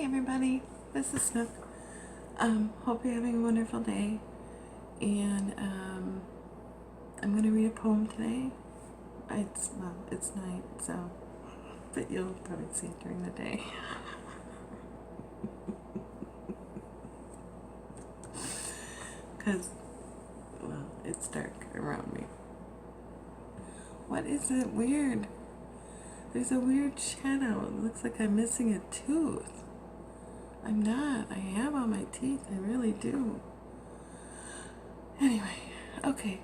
everybody, this is Snook. Hope you're having a wonderful day, and I'm gonna read a poem today. It's night, so, but you'll probably see it during the day. Cause, it's dark around me. What is it weird? There's a weird shadow. It looks like I'm missing a tooth. I'm not. I have all my teeth. I really do. Anyway, okay.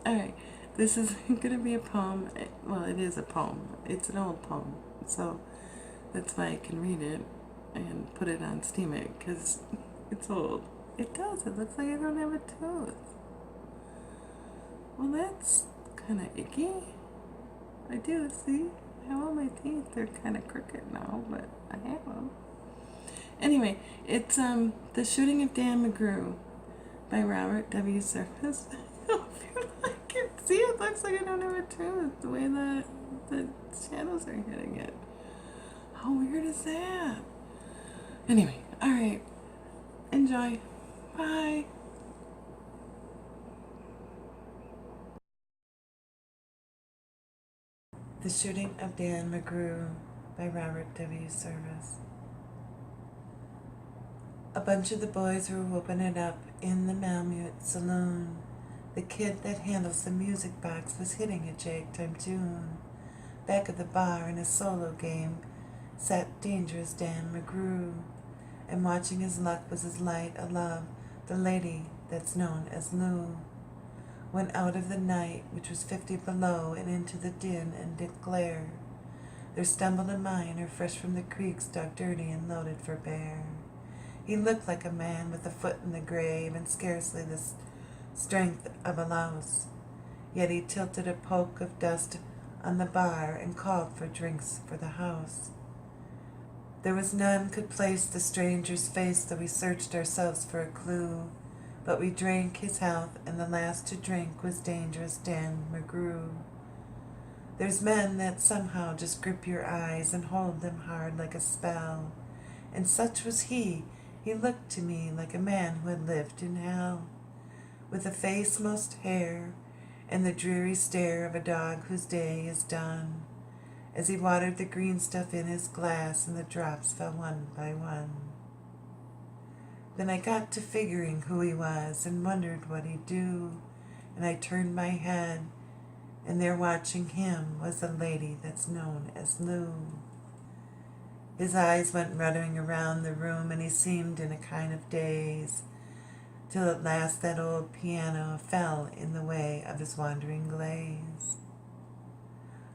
Alright. This is going to be a poem. Well, it is a poem. It's an old poem. So that's why I can read it and put it on Steemit, because it's old. It does. It looks like I don't have a tooth. Well, that's kind of icky. I do, see? I have all my teeth. They're kind of crooked now, but I have them. Anyway, it's The Shooting of Dan McGrew by Robert W. Surface. I can see it. Looks like I don't have a tooth. The way the shadows are hitting it. How weird is that? Anyway, alright. Enjoy. Bye. The Shooting of Dan McGrew by Robert W. Service. A bunch of the boys were whooping it up in the Malamute Saloon. The kid that handles the music box was hitting a jag-time tune. Back of the bar in a solo game sat dangerous Dan McGrew, and watching his luck was his light a love, the lady that's known as Lou. Went out of the night, which was 50 below, and into the din and glare. There stumbled a miner fresh from the creeks, dug dirty and loaded for bear. He looked like a man with a foot in the grave and scarcely the strength of a louse. Yet he tilted a poke of dust on the bar and called for drinks for the house. There was none could place the stranger's face, though we searched ourselves for a clue. But we drank his health, and the last to drink was dangerous Dan McGrew. There's men that somehow just grip your eyes and hold them hard like a spell, and such was he. He looked to me like a man who had lived in hell, with a face most hair, and the dreary stare of a dog whose day is done, as he watered the green stuff in his glass, and the drops fell one by one. Then I got to figuring who he was and wondered what he'd do, and I turned my head, and there watching him was the lady that's known as Lou. His eyes went ruttering around the room, and he seemed in a kind of daze, till at last that old piano fell in the way of his wandering gaze.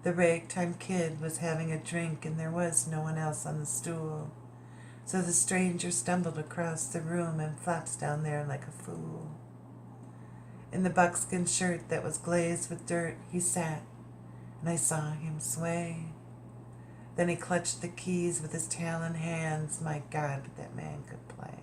The ragtime kid was having a drink, and there was no one else on the stool. So the stranger stumbled across the room and flops down there like a fool. In the buckskin shirt that was glazed with dirt he sat, and I saw him sway. Then he clutched the keys with his talon hands. My God, but that man could play.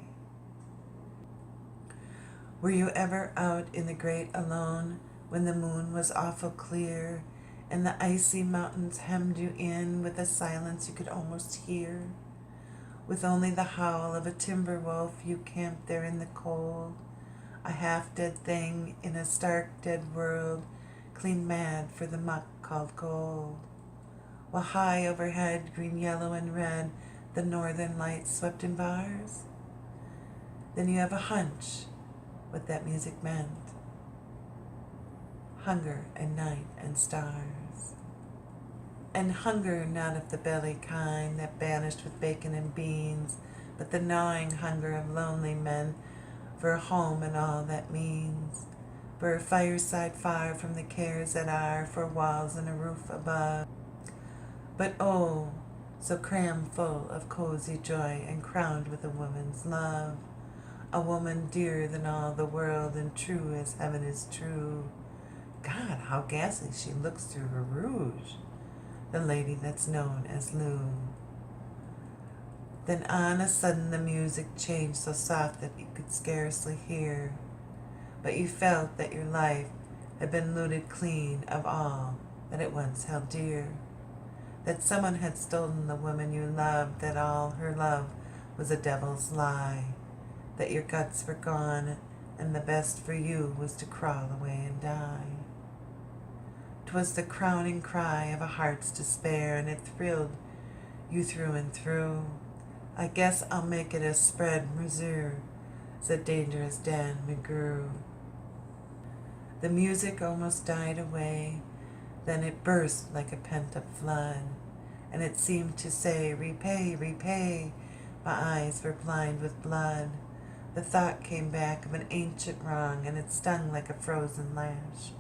Were you ever out in the great alone when the moon was awful clear, and the icy mountains hemmed you in with a silence you could almost hear? With only the howl of a timber wolf, you camped there in the cold, a half-dead thing in a stark dead world, clean mad for the muck called gold. While high overhead, green, yellow, and red, the northern lights swept in bars? Then you have a hunch what that music meant. Hunger and night and stars. And hunger not of the belly kind that banished with bacon and beans, but the gnawing hunger of lonely men for a home and all that means, for a fireside far from the cares that are, for walls and a roof above. But oh, so crammed full of cozy joy and crowned with a woman's love, a woman dearer than all the world and true as heaven is true. God, how ghastly she looks through her rouge, the lady that's known as Lou. Then on a sudden the music changed so soft that you could scarcely hear, but you felt that your life had been looted clean of all that it once held dear. that someone had stolen the woman you loved, that all her love was a devil's lie, that your guts were gone, and the best for you was to crawl away and die. 'Twas the crowning cry of a heart's despair, and it thrilled you through and through. I guess I'll make it a spread reserve, said Dangerous Dan McGrew. The music almost died away, then it burst like a pent-up flood, and it seemed to say, repay, repay. My eyes were blind with blood. The thought came back of an ancient wrong, and it stung like a frozen lash,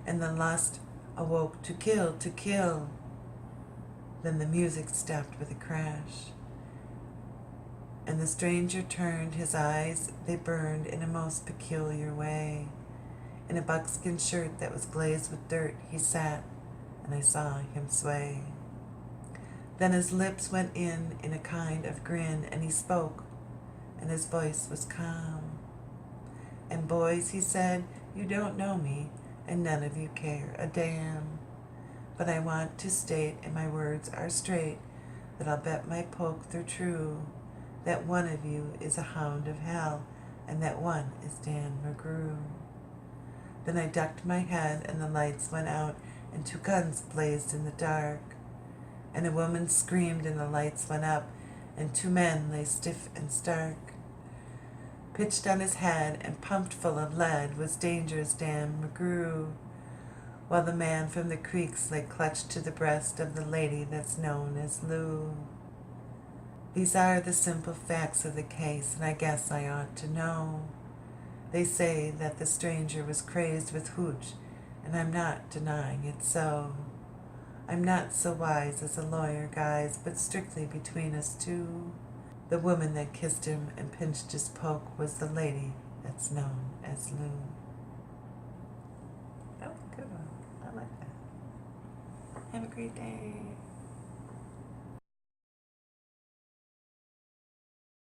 and the lust awoke to kill, to kill. Then the music stopped with a crash, and the stranger turned. His eyes, they burned in a most peculiar way. In a buckskin shirt that was glazed with dirt he sat, and I saw him sway. Then his lips went in a kind of grin, and he spoke, and his voice was calm. And boys, he said, you don't know me, and none of you care a damn. But I want to state, and my words are straight, that I'll bet my poke they're true, that one of you is a hound of hell, and that one is Dan McGrew. Then I ducked my head, and the lights went out, and 2 guns blazed in the dark, and a woman screamed, and the lights went up, and 2 men lay stiff and stark. Pitched on his head and pumped full of lead was Dangerous Dan McGrew, while the man from the creeks lay clutched to the breast of the lady that's known as Lou. These are the simple facts of the case, and I guess I ought to know. They say that the stranger was crazed with hooch, and I'm not denying it so. I'm not so wise as a lawyer, guys, but strictly between us two, the woman that kissed him and pinched his poke was the lady that's known as Lou. That was a good one. I like that. Have a great day.